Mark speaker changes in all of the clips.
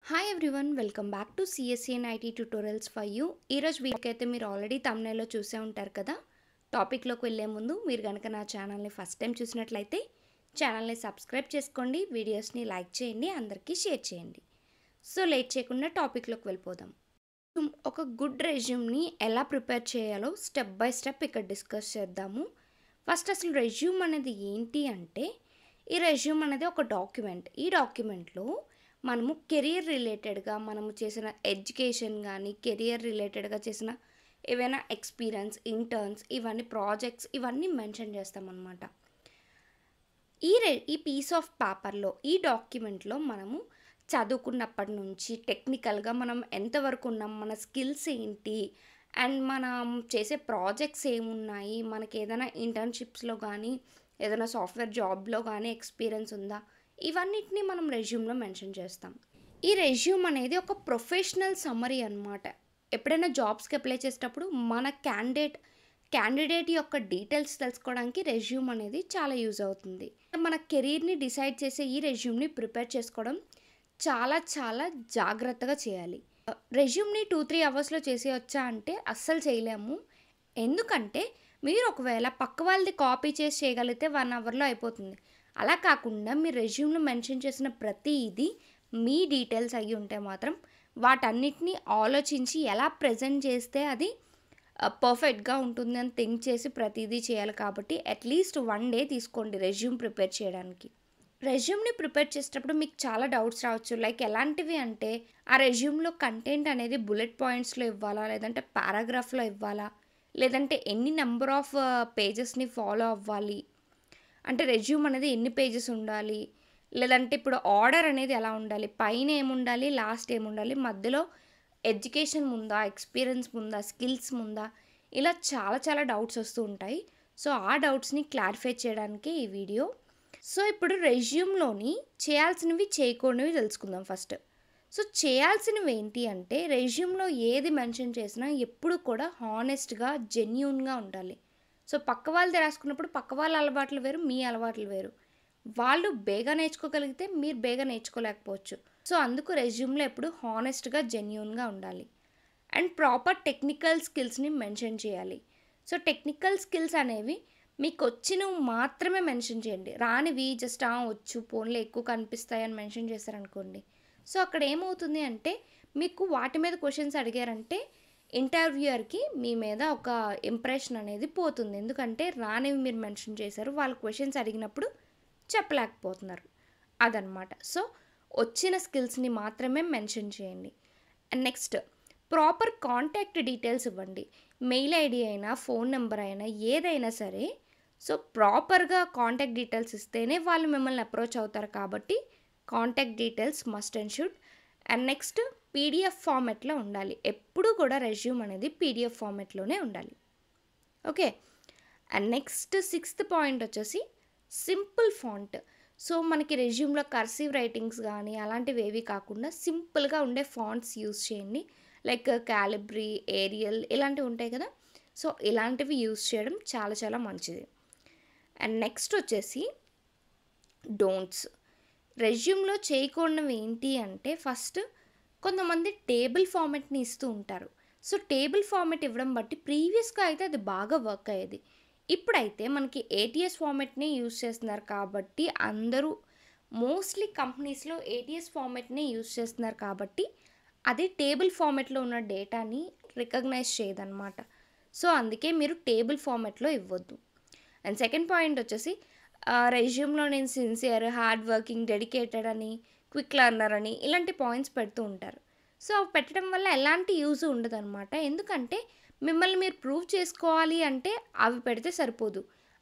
Speaker 1: Hi everyone, welcome back to CSC and IT tutorials for you. ఈరోజు వీడియోకైతే మీరు already తమ్నైల్లో చూసే ఉంటారు కదా. టాపిక్లోకి వెళ్ళే ముందు మీరు కనుక నా ఛానల్ని ఫస్ట్ టైం చూసినట్లయితే ఛానల్ని సబ్స్క్రైబ్ చేసుకోండి, వీడియోస్ని లైక్ చేయండి, అందరికీ షేర్ చేయండి. సో లేట్ చేయకుండా టాపిక్లోకి వెళ్ళిపోదాం. ఒక గుడ్ రెజ్యూమ్ని ఎలా ప్రిపేర్ చేయాలో స్టెప్ బై స్టెప్ ఇక్కడ డిస్కస్ చేద్దాము. ఫస్ట్ అసలు రెజ్యూమ్ అనేది ఏంటి అంటే, ఈ రెజ్యూమ్ అనేది ఒక డాక్యుమెంట్. ఈ డాక్యుమెంట్లో మనము కెరియర్ రిలేటెడ్గా మనము చేసిన ఎడ్యుకేషన్ కానీ కెరియర్ రిలేటెడ్గా చేసిన ఏవైనా ఎక్స్పీరియన్స్, ఇంటర్న్స్, ఇవన్నీ ప్రాజెక్ట్స్ ఇవన్నీ మెన్షన్ చేస్తామన్నమాట. ఈ పీస్ ఆఫ్ పేపర్లో, ఈ డాక్యుమెంట్లో మనము చదువుకున్నప్పటి నుంచి టెక్నికల్గా మనం ఎంతవరకు ఉన్నాం, మన స్కిల్స్ ఏంటి, అండ్ మనం చేసే ప్రాజెక్ట్స్ ఏమున్నాయి, మనకి ఏదైనా ఇంటర్న్షిప్స్లో కానీ ఏదైనా సాఫ్ట్వేర్ జాబ్లో కానీ ఎక్స్పీరియన్స్ ఉందా, ఇవన్నిటిని మనం రెజ్యూమ్లో మెన్షన్ చేస్తాం. ఈ రెజ్యూమ్ అనేది ఒక ప్రొఫెషనల్ సమ్మరీ అన్నమాట. ఎప్పుడైనా జాబ్స్కి అప్లై చేసేటప్పుడు మన క్యాండిడేట్ యొక్క డీటెయిల్స్ తెలుసుకోవడానికి రెజ్యూమ్ అనేది చాలా యూజ్ అవుతుంది. మన కెరీర్ని డిసైడ్ చేసే ఈ రెజ్యూమ్ని ప్రిపేర్ చేసుకోవడం చాలా జాగ్రత్తగా చేయాలి. రెజ్యూమ్ని 2-3 అవర్స్లో చేసేయచ్చా అంటే అస్సలు చేయలేము. ఎందుకంటే మీరు ఒకవేళ పక్క వాళ్ళది కాపీ చేసి చేయగలిగితే 1 అవర్లో అయిపోతుంది. అలా కాకుండా మీరు రెజ్యూమ్లో మెన్షన్ చేసిన ప్రతి ఇది మీ డీటెయిల్స్ అయ్యి ఉంటే మాత్రం వాటన్నిటిని ఆలోచించి ఎలా ప్రజెంట్ చేస్తే అది పర్ఫెక్ట్గా ఉంటుంది అని థింక్ చేసి ప్రతిదీ చేయాలి. కాబట్టి అట్లీస్ట్ 1 డే తీసుకోండి రెజ్యూమ్ ప్రిపేర్ చేయడానికి. రెజ్యూమ్ని ప్రిపేర్ చేసేటప్పుడు మీకు చాలా డౌట్స్ రావచ్చు. లైక్ ఎలాంటివి అంటే, ఆ రెజ్యూమ్లో కంటెంట్ అనేది బుల్లెట్ పాయింట్స్లో ఇవ్వాలా, లేదంటే పారాగ్రాఫ్లో ఇవ్వాలా, లేదంటే ఎన్ని నెంబర్ ఆఫ్ పేజెస్ని ఫాలో అవ్వాలి, అంటే రెజ్యూమ్ అనేది ఎన్ని పేజెస్ ఉండాలి, లేదంటే ఇప్పుడు ఆర్డర్ అనేది ఎలా ఉండాలి, పైన ఏముండాలి, లాస్ట్ ఏముండాలి, మధ్యలో ఎడ్యుకేషన్ ముందా, ఎక్స్పీరియన్స్ ముందా, స్కిల్స్ ముందా, ఇలా చాలా డౌట్స్ వస్తూ ఉంటాయి. సో ఆ డౌట్స్ని క్లారిఫై చేయడానికి ఈ వీడియో. సో ఇప్పుడు రెజ్యూమ్లోని చేయాల్సినవి చేయకూడనివి తెలుసుకుందాం ఫస్ట్. సో చేయాల్సినవి ఏంటి అంటే, రెజ్యూమ్లో ఏది మెన్షన్ చేసినా ఎప్పుడు కూడా హానెస్ట్గా జెన్యూన్గా ఉండాలి. సో పక్క వాళ్ళది రాసుకున్నప్పుడు పక్క వాళ్ళ అలవాట్లు వేరు, మీ అలవాట్లు వేరు. వాళ్ళు బేగా నేర్చుకోగలిగితే మీరు బేగా నేర్చుకోలేకపోవచ్చు. సో అందుకు రెజ్యూమ్లో ఎప్పుడు హానెస్ట్గా జెన్యూన్గా ఉండాలి. అండ్ ప్రాపర్ టెక్నికల్ స్కిల్స్ని మెన్షన్ చేయాలి. సో టెక్నికల్ స్కిల్స్ అనేవి మీకు వచ్చినవి మాత్రమే మెన్షన్ చేయండి. రానివి జస్ట్ వచ్చు ఫోన్లో ఎక్కువ కనిపిస్తాయని మెన్షన్ చేశారనుకోండి, సో అక్కడ ఏమవుతుంది అంటే, మీకు వాటి మీద క్వశ్చన్స్ అడిగారంటే ఇంటర్వ్యూయర్కి మీ మీద ఒక ఇంప్రెషన్ అనేది పోతుంది. ఎందుకంటే రానివి మీరు మెన్షన్ చేశారు, వాళ్ళు క్వశ్చన్స్ అడిగినప్పుడు చెప్పలేకపోతున్నారు, అదనమాట. సో వచ్చిన స్కిల్స్ని మాత్రమే మెన్షన్ చేయండి. And next, proper contact details ఇవ్వండి. మెయిల్ ఐడి అయినా, ఫోన్ నెంబర్ అయినా, ఏదైనా సరే. సో ప్రాపర్గా కాంటాక్ట్ డీటెయిల్స్ ఇస్తేనే వాళ్ళు మిమ్మల్ని అప్రోచ్ అవుతారు. కాబట్టి contact details must and should. And next, PDF ఫార్మెట్లో ఉండాలి. ఎప్పుడు కూడా రెజ్యూమ్ అనేది పీడిఎఫ్ ఫార్మెట్లోనే ఉండాలి. Okay. And next 6th point వచ్చేసి సింపుల్ ఫాంట్. సో మనకి రెజ్యూమ్లో కర్సివ్ రైటింగ్స్ కానీ అలాంటివి ఏవి కాకుండా సింపుల్గా ఉండే ఫాంట్స్ యూస్ చేయండి. లైక్ క్యాలిబ్రీ, ఏరియల్ ఇలాంటివి ఉంటాయి కదా. సో ఇలాంటివి యూస్ చేయడం చాలా మంచిది. అండ్ నెక్స్ట్ వచ్చేసి డోంట్స్. రెజ్యూమ్లో చేయకూడనివి ఏంటి అంటే, ఫస్ట్ కొంతమంది టేబుల్ ఫార్మెట్ని ఇస్తూ ఉంటారు. సో టేబుల్ ఫార్మెట్ ఇవ్వడం బట్టి ప్రీవియస్గా అయితే అది బాగా వర్క్ అయ్యేది. ఇప్పుడైతే మనకి ఏటీఎస్ ఫార్మెట్ని యూస్ చేస్తున్నారు. కాబట్టి అందరూ మోస్ట్లీ కంపెనీస్లో ఏటీఎస్ ఫార్మెట్ని యూస్ చేస్తున్నారు. కాబట్టి అది టేబుల్ ఫార్మెట్లో ఉన్న డేటాని రికగ్నైజ్ చేయదన్నమాట. సో అందుకే మీరు టేబుల్ ఫార్మెట్లో ఇవ్వద్దు. అండ్ సెకండ్ పాయింట్ వచ్చేసి, రెజ్యూమ్లో నేను సిన్సియర్, హార్డ్ వర్కింగ్, డెడికేటెడ్ అని, క్విక్ లెర్నర్ అని ఇలాంటి పాయింట్స్ పెడుతూ ఉంటారు. సో అవి పెట్టడం వల్ల ఎలాంటి యూజ్ ఉండదన్నమాట. ఎందుకంటే మిమ్మల్ని మీరు ప్రూవ్ చేసుకోవాలి అంటే అవి పెడితే సరిపోదు.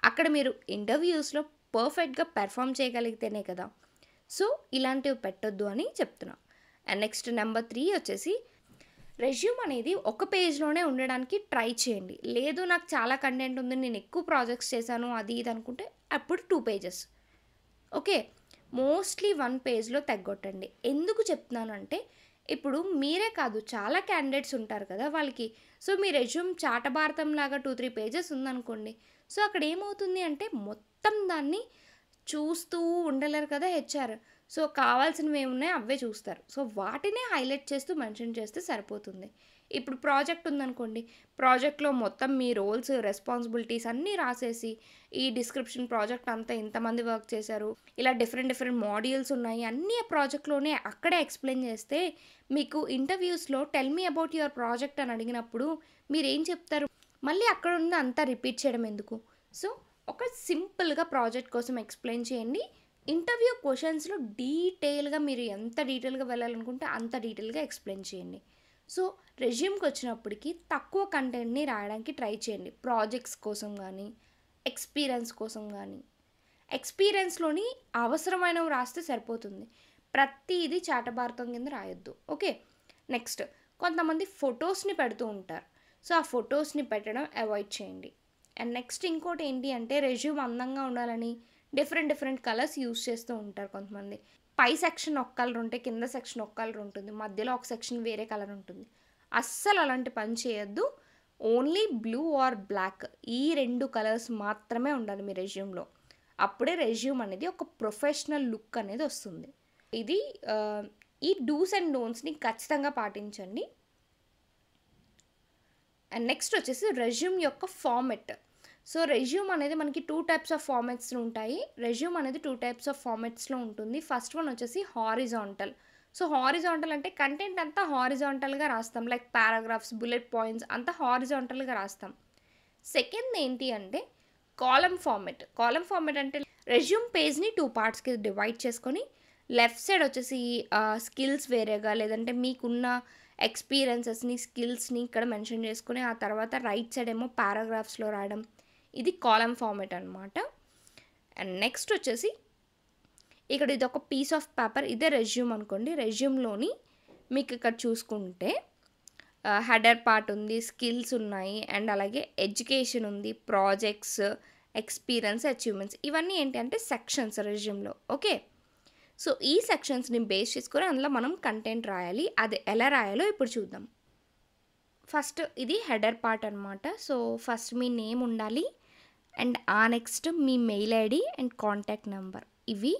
Speaker 1: అక్కడ మీరు ఇంటర్వ్యూస్లో పర్ఫెక్ట్గా పెర్ఫామ్ చేయగలిగితేనే కదా. సో ఇలాంటివి పెట్టొద్దు అని చెప్తున్నా. అండ్ నెక్స్ట్ నెంబర్ 3 వచ్చేసి, రెజ్యూమ్ అనేది ఒక పేజ్లోనే ఉండడానికి ట్రై చేయండి. లేదు నాకు చాలా కంటెంట్ ఉంది, నేను ఎక్కువ ప్రాజెక్ట్స్ చేశాను, అది ఇది అనుకుంటే అప్పుడు 2 పేజెస్. ఓకే. మోస్ట్లీ 1 పేజ్లో తగ్గొట్టండి. ఎందుకు చెప్తున్నానంటే, ఇప్పుడు మీరే కాదు చాలా క్యాండిడేట్స్ ఉంటారు కదా వాళ్ళకి. సో మీ రెజ్యూమ్ చాటభారతం లాగా 2-3 పేజెస్ ఉందనుకోండి, సో అక్కడ ఏమవుతుంది అంటే మొత్తం దాన్ని చూస్తూ ఉండలేరు కదా హెచ్ఆర్. సో, కావాల్సినవి ఏమున్నాయో అవే చూస్తారు. సో, వాటినే హైలైట్ చేస్తూ మెన్షన్ చేస్తే సరిపోతుంది. ఇప్పుడు ప్రాజెక్ట్ ఉందనుకోండి. ప్రాజెక్ట్‌లో మొత్తం మీ రోల్స్, రెస్పాన్సిబిలిటీస్ అన్నీ రాసేసి, ఈ డిస్క్రిప్షన్ ప్రాజెక్ట్ అంతా ఇంతమంది వర్క్ చేశారు. ఇలా డిఫరెంట్ డిఫరెంట్ మాడ్యూల్స్ ఉన్నాయి. అన్నీ ఆ ప్రాజెక్ట్‌లోనే అక్కడే ఎక్స్‌ప్లెయిన్ చేస్తే, మీకు ఇంటర్వ్యూస్‌లో tell me about your project అని అడిగినప్పుడు మీరేం చెప్తారు? మళ్ళీ అక్కడ ఉన్న అంతా రిపీట్ చేయడం ఎందుకు? సో, ఒక సింపుల్‌గా ప్రాజెక్ట్ కోసం ఎక్స్‌ప్లెయిన్ చేయండి. ఇంటర్వ్యూ క్వెషన్స్‌లో డీటెయిల్‌గా మీరు ఎంత డీటెయిల్‌గా వెళ్ళాలనుకుంటే అంత డీటెయిల్‌గా ఎక్స్‌ప్లెయిన్ చేయండి. సో, రెజ్యూమ్‌కొచ్చినప్పటికి తక్కువ కంటెంట్‌ని రాయడానికి ట్రై చేయండి. ప్రాజెక్ట్స్ కోసం గానీ, ఎక్స్‌పీరియన్స్ కోసం గానీ. ఎక్స్‌పీరియన్స్‌లోని అవసరమైనవి రాస్తే సరిపోతుంది. ప్రతీది చాటభారతం కింద రాయొద్దు. ఓకే. నెక్స్ట్ కొంతమంది ఫోటోస్‌ని పెడుతూ ఉంటారు. సో, ఆ ఫోటోస్‌ని పెట్టడం అవాయిడ్ చేయండి. అండ్ నెక్స్ట్ ఇంకోటి ఏంటి అంటే రెజ్యూమ్ అందంగా ఉండాలని డిఫరెంట్ డిఫరెంట్ కలర్స్ యూజ్ చేస్తూ ఉంటారు కొంతమంది. పై సెక్షన్ ఒక కలర్ ఉంటే కింద సెక్షన్ ఒక కలర్ ఉంటుంది. మధ్యలో ఒక సెక్షన్ వేరే కలర్ ఉంటుంది. అస్సలు అలాంటి పని చేయొద్దు. ఓన్లీ బ్లూ ఆర్ బ్లాక్ ఈ 2 కలర్స్ మాత్రమే ఉండాలి మీ రెజ్యూమ్‌లో. అప్పుడే రెజ్యూమ్ అనేది ఒక ప్రొఫెషనల్ లుక్ అనేది వస్తుంది. ఇది ఈ డూస్ అండ్ డోంట్స్‌ని ఖచ్చితంగా పాటించండి. అండ్ నెక్స్ట్ వచ్చేసి రెజ్యూమ్ యొక్క ఫార్మెట్. సో, రెజ్యూమ్ అనేది మనకి 2 టైప్స్ ఆఫ్ ఫార్మాట్స్ ఉంటాయి. రెజ్యూమ్ అనేది 2 టైప్స్ ఆఫ్ ఫార్మాట్స్‌లో ఉంటుంది. ఫస్ట్ వన్ వచ్చేసి హారిజాంటల్. సో, హారిజాంటల్ అంటే కంటెంట్ అంతా హారిజాంటల్‌గా రాస్తాం. లైక్ పారాగ్రాఫ్స్, బుల్లెట్ పాయింట్స్ అంతా హారిజాంటల్‌గా రాస్తాం. సెకండ్ ఏంటి అంటే కాలమ్ ఫార్మాట్. కాలమ్ ఫార్మాట్ అంటే రెజ్యూమ్ పేజ్‌ని 2 పార్ట్స్‌కి డివైడ్ చేసుకొని లెఫ్ట్ సైడ్ వచ్చేసి స్కిల్స్ వేరేగా లేదంటే మీకున్న ఎక్స్‌పీరియన్సెస్‌ని, స్కిల్స్‌ని ఇక్కడ మెన్షన్ చేసుకొని ఆ తర్వాత రైట్ సైడ్ ఏమో పారాగ్రాఫ్స్‌లో రాయడం. ఇది కాలమ్ ఫార్మాట్ అనమాట. అండ్ నెక్స్ట్ వచ్చేసి ఇక్కడ ఇదొక పీస్ ఆఫ్ పేపర్. ఇదే రెజ్యూమ్ అనుకోండి. రెజ్యూమ్‌లోని మీకు ఇక్కడ చూసుకుంటే హెడర్ పార్ట్ ఉంది, స్కిల్స్ ఉన్నాయి అండ్ అలాగే ఎడ్యుకేషన్ ఉంది, ప్రాజెక్ట్స్, ఎక్స్‌పీరియన్స్, అచీవ్‌మెంట్స్ ఇవన్నీ ఏంటి అంటే సెక్షన్స్ రెజ్యూమ్‌లో. ఓకే. సో, ఈ సెక్షన్స్‌ని బేస్ చేసుకొని అందులో మనం కంటెంట్ రాయాలి. అది ఎలా రాయాలో ఇప్పుడు చూద్దాం. ఫస్ట్ ఇది హెడర్ పార్ట్ అనమాట. సో, ఫస్ట్ మీ నేమ్ ఉండాలి. అండ్ ఆ next me mail ID and contact number. ఇవి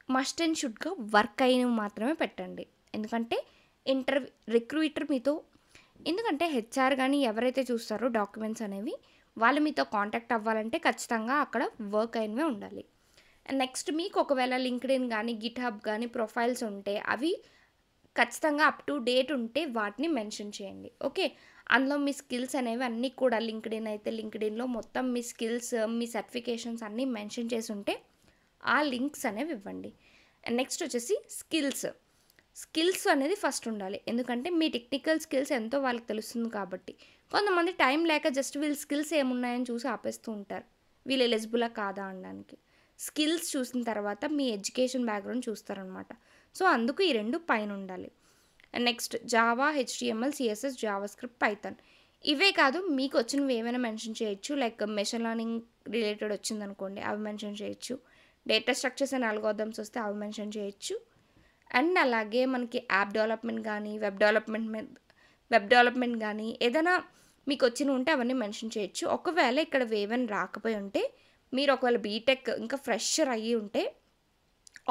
Speaker 1: మస్ట్ అండ్ షుడ్‌గా వర్క్ అయినవి మాత్రమే పెట్టండి. ఎందుకంటే రిక్రూటర్ మీతో ఎందుకంటే హెచ్ఆర్ గానీ ఎవరైతే చూస్తారో డాక్యుమెంట్స్ అనేవి వాళ్ళు మీతో కాంటాక్ట్ అవ్వాలంటే ఖచ్చితంగా అక్కడ వర్క్ అయినవే ఉండాలి. అండ్ నెక్స్ట్ మీకు ఒకవేళ లింక్డ్ఇన్ గానీ, గిట్‌హబ్ గానీ ప్రొఫైల్స్ ఉంటే అవి ఖచ్చితంగా అప్ టు డేట్ ఉంటే వాటిని మెన్షన్ చేయండి. ఓకే. అందులో మీ స్కిల్స్ అనేవి అన్నీ కూడా లింక్డ్ఇన్ అయితే లింక్డ్ఇన్‌లో మొత్తం మీ స్కిల్స్, మీ సర్టిఫికేషన్స్ అన్నీ మెన్షన్ చేసి ఉంటే ఆ లింక్స్ అనేవి ఇవ్వండి. అండ్ నెక్స్ట్ వచ్చేసి స్కిల్స్. స్కిల్స్ అనేది ఫస్ట్ ఉండాలి. ఎందుకంటే మీ టెక్నికల్ స్కిల్స్ ఎంతో వాళ్ళకి తెలుస్తుంది కాబట్టి. కొంతమంది టైం లేక జస్ట్ వీళ్ళ స్కిల్స్ ఏమున్నాయని చూసి ఆపేస్తూ ఉంటారు. వీళ్ళు ఎలిజిబులా కాదా అనడానికి. స్కిల్స్ చూసిన తర్వాత మీ ఎడ్యుకేషన్ బ్యాక్‌గ్రౌండ్ చూస్తారనమాట. సో, అందుకు ఈ 2 పైన ఉండాలి. And next Java, HTML, CSS, JavaScript, Python. ఇవే కాదు మీకు వచ్చినవి ఏమైనా మెన్షన్ చేయొచ్చు. లైక్ మెషిన్ లెర్నింగ్ రిలేటెడ్ వచ్చిందనుకోండి అవి మెన్షన్ చేయొచ్చు. డేటా స్ట్రక్చర్స్ అండ్ అల్గోరిథమ్స్ వస్తే అవి మెన్షన్ చేయొచ్చు. అండ్ అలాగే మనకి యాప్ డెవలప్‌మెంట్ గానీ, వెబ్ డెవలప్‌మెంట్ గానీ ఏదైనా మీకు వచ్చినవి ఉంటే అవన్నీ మెన్షన్ చేయొచ్చు. ఒకవేళ ఇక్కడ ఏవైనా రాకపోయి ఉంటే మీరు ఒకవేళ బీటెక్ ఇంకా ఫ్రెషర్ అయ్యి ఉంటే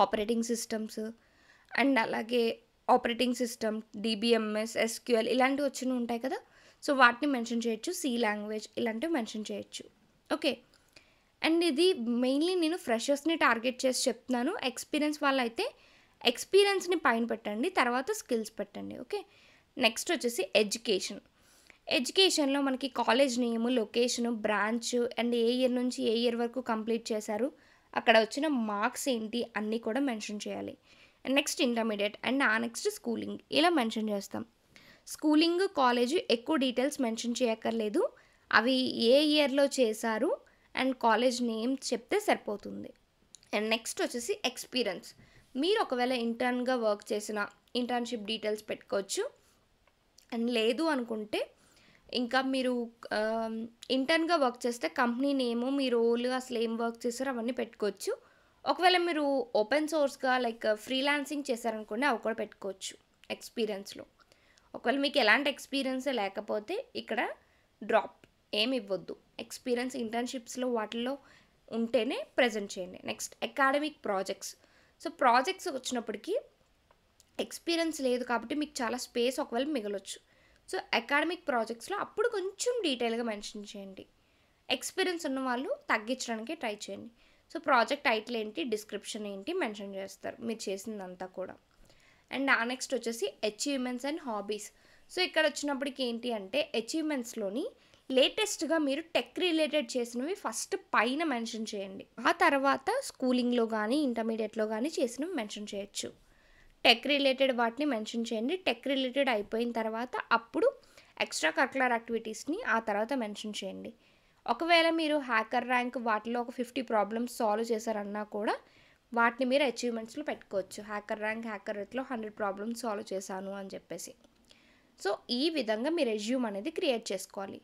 Speaker 1: ఆపరేటింగ్ సిస్టమ్స్ అండ్ అలాగే ఆపరేటింగ్ సిస్టమ్, డీబీఎంఎస్, ఎస్‌క్యూఎల్ ఇలాంటివి వచ్చినవి ఉంటాయి కదా! సో, వాటిని మెన్షన్ చేయొచ్చు. సి లాంగ్వేజ్ ఇలాంటివి మెన్షన్ చేయొచ్చు. ఓకే. అండ్ ఇది మెయిన్‌లీ నేను ఫ్రెషర్స్‌ని టార్గెట్ చేసి చెప్తున్నాను. ఎక్స్‌పీరియన్స్ వాళ్ళైతే ఎక్స్‌పీరియన్స్‌ని పైన పెట్టండి. తర్వాత స్కిల్స్ పెట్టండి. ఓకే. నెక్స్ట్ వచ్చేసి ఎడ్యుకేషన్. ఎడ్యుకేషన్‌లో మనకి college name, location, branch and A year నుంచి ఏ ఇయర్ వరకు కంప్లీట్ చేశారు. అక్కడ వచ్చిన మార్క్స్ ఏంటి అన్నీ కూడా మెన్షన్ చేయాలి. నెక్స్ట్ ఇంటర్మీడియేట్ అండ్ ఆ నెక్స్ట్ స్కూలింగ్ ఇలా మెన్షన్ చేస్తాం. స్కూలింగ్, కాలేజ్ ఎక్కువ డీటెయిల్స్ మెన్షన్ చేయక్కర్లేదు. అవి ఏ ఇయర్‌లో చేశారు అండ్ కాలేజ్ నేమ్ చెప్తే సరిపోతుంది. అండ్ నెక్స్ట్ వచ్చేసి ఎక్స్‌పీరియన్స్. మీరు ఒకవేళ ఇంటర్న్‌గా వర్క్ చేసిన ఇంటర్న్‌షిప్ డీటెయిల్స్ పెట్టుకోవచ్చు. అండ్ లేదు అనుకుంటే ఇంకా మీరు ఇంటర్న్‌గా వర్క్ చేస్తే కంపెనీ నేము, మీ రోల్ అసలు ఏం వర్క్ చేశారో అవన్నీ పెట్టుకోవచ్చు. ఒకవేళ మీరు ఓపెన్ సోర్స్‌గా లైక్ ఫ్రీలాన్సింగ్ చేశారనుకోండి అవి కూడా పెట్టుకోవచ్చు ఎక్స్‌పీరియన్స్‌లో. ఒకవేళ మీకు ఎలాంటి ఎక్స్‌పీరియన్సే లేకపోతే ఇక్కడ డ్రాప్ ఏమి ఇవ్వొద్దు. ఎక్స్‌పీరియన్స్ ఇంటర్న్‌షిప్స్‌లో వాటిల్లో ఉంటేనే ప్రెజెంట్ చేయండి. Next academic projects. So projects వచ్చినప్పటికి ఎక్స్పీరియన్స్ లేదు కాబట్టి మీకు చాలా స్పేస్ ఒకవేళ మిగలొచ్చు. సో అకాడమిక్ ప్రాజెక్ట్స్‌లో అప్పుడు కొంచెం డీటెయిల్‌గా మెన్షన్ చేయండి. ఎక్స్పీరియన్స్ ఉన్నవాళ్ళు తగ్గించడానికి ట్రై చేయండి. సో ప్రాజెక్ట్ టైటిల్ ఏంటి, డిస్క్రిప్షన్ ఏంటి మెన్షన్ చేస్తారు మీరు చేసిందంతా కూడా. అండ్ నెక్స్ట్ వచ్చేసి అచీవ్‌మెంట్స్ అండ్ హాబీస్. సో ఇక్కడ వచ్చినప్పటికి ఏంటి అంటే అచీవ్‌మెంట్స్‌లోని లేటెస్ట్‌గా మీరు టెక్ రిలేటెడ్ చేసినవి ఫస్ట్ పైన మెన్షన్ చేయండి. ఆ తర్వాత స్కూలింగ్‌లో గానీ, ఇంటర్మీడియేట్‌లో గానీ చేసినవి మెన్షన్ చేయొచ్చు. టెక్ రిలేటెడ్ వాటిని మెన్షన్ చేయండి. టెక్ రిలేటెడ్ అయిపోయిన తర్వాత అప్పుడు ఎక్స్ట్రా కరిక్యులర్ యాక్టివిటీస్‌ని ఆ తర్వాత మెన్షన్ చేయండి. ఒకవేళ మీరు హ్యాకర్ ర్యాంక్ వాటిలో ఒక 50 ప్రాబ్లమ్స్ సాల్వ్ చేశారన్నా కూడా వాటిని మీరు అచీవ్‌మెంట్స్‌లో పెట్టుకోవచ్చు. హ్యాకర్ ర్యాంక్, హ్యాకర్ ఎర్త్‌లో 100 ప్రాబ్లమ్స్ సాల్వ్ చేశాను అని చెప్పేసి. సో ఈ విధంగా మీ రెజ్యూమ్ అనేది క్రియేట్ చేసుకోవాలి.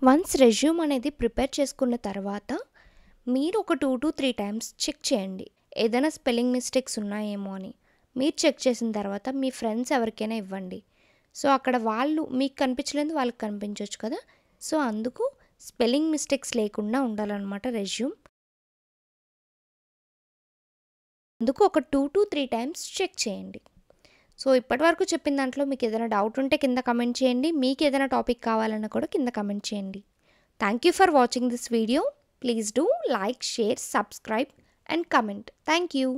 Speaker 1: వన్స్ రెజ్యూమ్ అనేది ప్రిపేర్ చేసుకున్న తర్వాత మీరు ఒక 2-3 టైమ్స్ చెక్ చేయండి. ఏదైనా స్పెల్లింగ్ మిస్టేక్స్ ఉన్నాయేమో అని. మీరు చెక్ చేసిన తర్వాత మీ ఫ్రెండ్స్ ఎవరికైనా ఇవ్వండి. సో అక్కడ వాళ్ళు మీకు కనిపించలేదు వాళ్ళకి కనిపించొచ్చు కదా! సో అందుకు స్పెల్లింగ్ మిస్టేక్స్ లేకుండా ఉండాలన్నమాట రెజ్యూమ్. అందుకు ఒక 2-3 టైమ్స్ చెక్ చేయండి. సో ఇప్పటివరకు చెప్పిన దాంట్లో మీకు ఏదైనా డౌట్ ఉంటే కింద కమెంట్ చేయండి. మీకు ఏదైనా టాపిక్ కావాలన్నా కూడా కింద కమెంట్ చేయండి. Thank you for watching this video. Please do like, share, subscribe and comment. Thank you.